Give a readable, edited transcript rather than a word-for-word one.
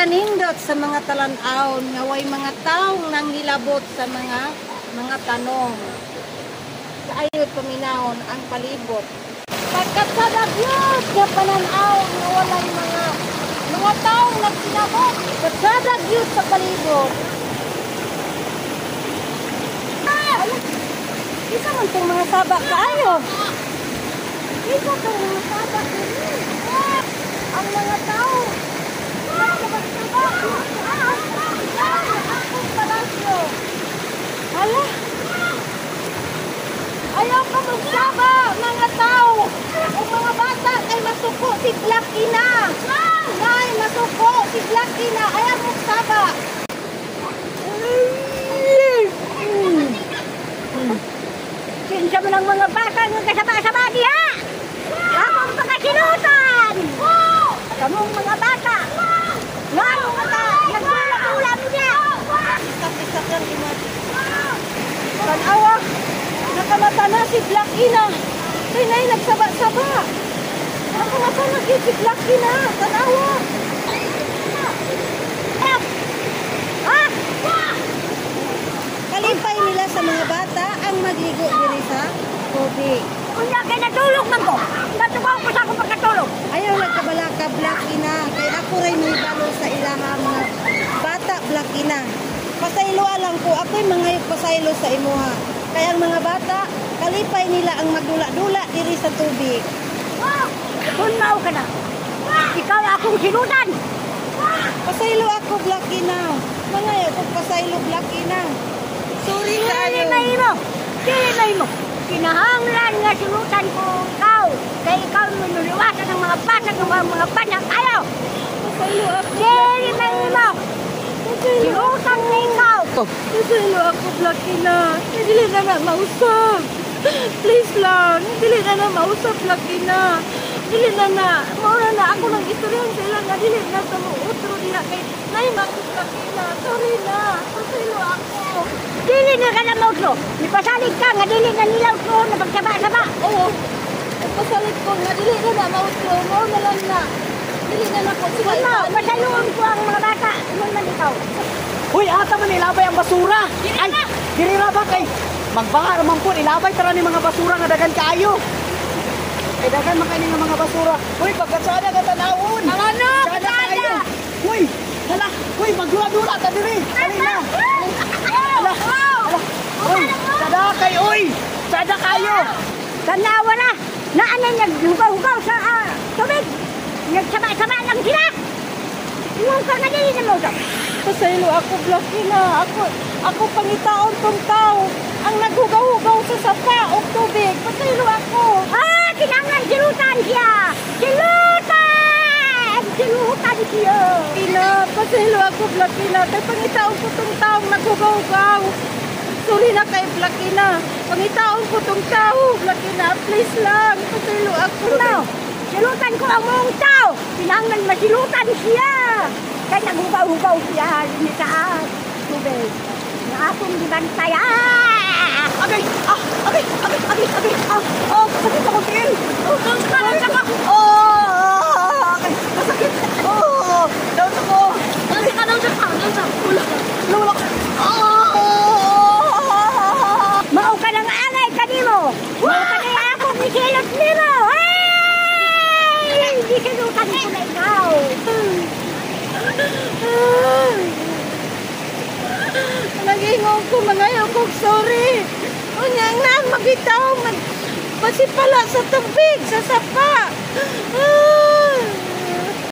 Nakanindot sa mga talan-aon nga way mga taong nanghilabot sa mga tanong. Kaayod paminahon ang palibot. Pagkat sa dagyot nga panan-aon nga walay mga taong nagsilabot. Sa dagyot sa palibot. Isa man itong mga saba kaayo. Isa itong mga saba kaayo. Ang mga tao. Hala. Ayaw ka magsaba, mga tao. Ang mga bata ay masuko si Blacky na. Ay, masuko si Blacky na. Ayaw magsaba. Kinsa mo ng mga bata ng kasaba-saba diha. Akong pagkasinutan. Kamong mga bata. Ngano mga nagtulak-tulak niya. Isa-isa kang tanawa. Nakamata na si Blacky na. Kaya na'y nagsaba-saba. Nakamata na si Blacky na. Tanawa. Kalipay nila sa mga bata ang magligo diri sa tubig. Kunya kay natulog man ko. Natubaw ko sa akong pagkatulog. Ayaw nagkabala ka Blacky na. Kaya ako rin may balo sa ilaha mga bata Blacky na. Pasaylo lang ko. Ako'y mangayog pasaylo sa imuha. Kaya ang mga bata, kalipay nila ang magdula-dula diri sa tubig. Tunaw ka na. Ikaw akong sinudan. Pasaylo ako Blacky na. Mangayog ko pasaylo Blacky na. Sorry kayo. Dili mo. Kinahanglan nga sinutan ko ikaw. Kaya ikaw minuliwasan ng mga bata ng mga banyak ayaw. Pasaylo ako. Dili mo. Sinutan na ikaw. Pasaylo ako Blacky na. Dili na mausap. Please lang. Dili na mausap Blacky na. Dili na. Maura na ako ng istoryan sila nga dili na sa muutro diha kay naimakot Blacky na. Sorry na. Pasaylo ako. Dili na ka na mautro. Nipasalig ka nga dili na nilaw ko na pagsaba-saba. Oo. Pasalit ko nga dili na mautro. Maura na lang na. Dili na po sila. Ano, masaluon ko ang mga bata. Inon man ikaw. Uy, ata man ilabay ang basura. Ay, diri ra ba kay magbaha naman po ilabay tara ni mga basura nga dagan kaayo. Ay dagan man kay mga basura. Uy, pagkatsada ka tanawon. Ano? Sada kayo. Uy, hala. Uy, magdula-dula ta diri. Dali na. Hala. Uy, sada kayo. Uy, sada kayo. Tanawa na. Naanan naghugaw-hugaw sa tubig. Nagsaba-saba lang sila. Iwan ka nga dili na mo ito. Pasaylo ako Blacky na. Ako pangitaon tong tao. Ang naghugaw-hugaw sa sapa o tubig. Pasaylo ako. Kinangan silutan siya. Silutan! Silutan siya. Ina, pasaylo ako Blacky na. Kay pangitaon ko tong tao naghugaw-hugaw. Sorry na kay Blacky na. Pangitaon ko tong tao Blacky na. Please lang. Pasaylo ako. No. Silutan ko ang mong tao. Kinangan masilutan siya. Kaya naghugaw-hugaw siya rin sa tubig. Na akong dibantay. Agay! Agay! Sakit ako din! Sakit ako! Agay! Masakit! Down ako! Down ka. Lulak! Mao ka ng angay kanimo. Mao ka na akong nisilot nimo. Hindi silutan ko na ikaw. Nag-ingong ko, mangayaw ko, sorry. Unyang nang mabitaw, masipala sa tubig, sa sapa.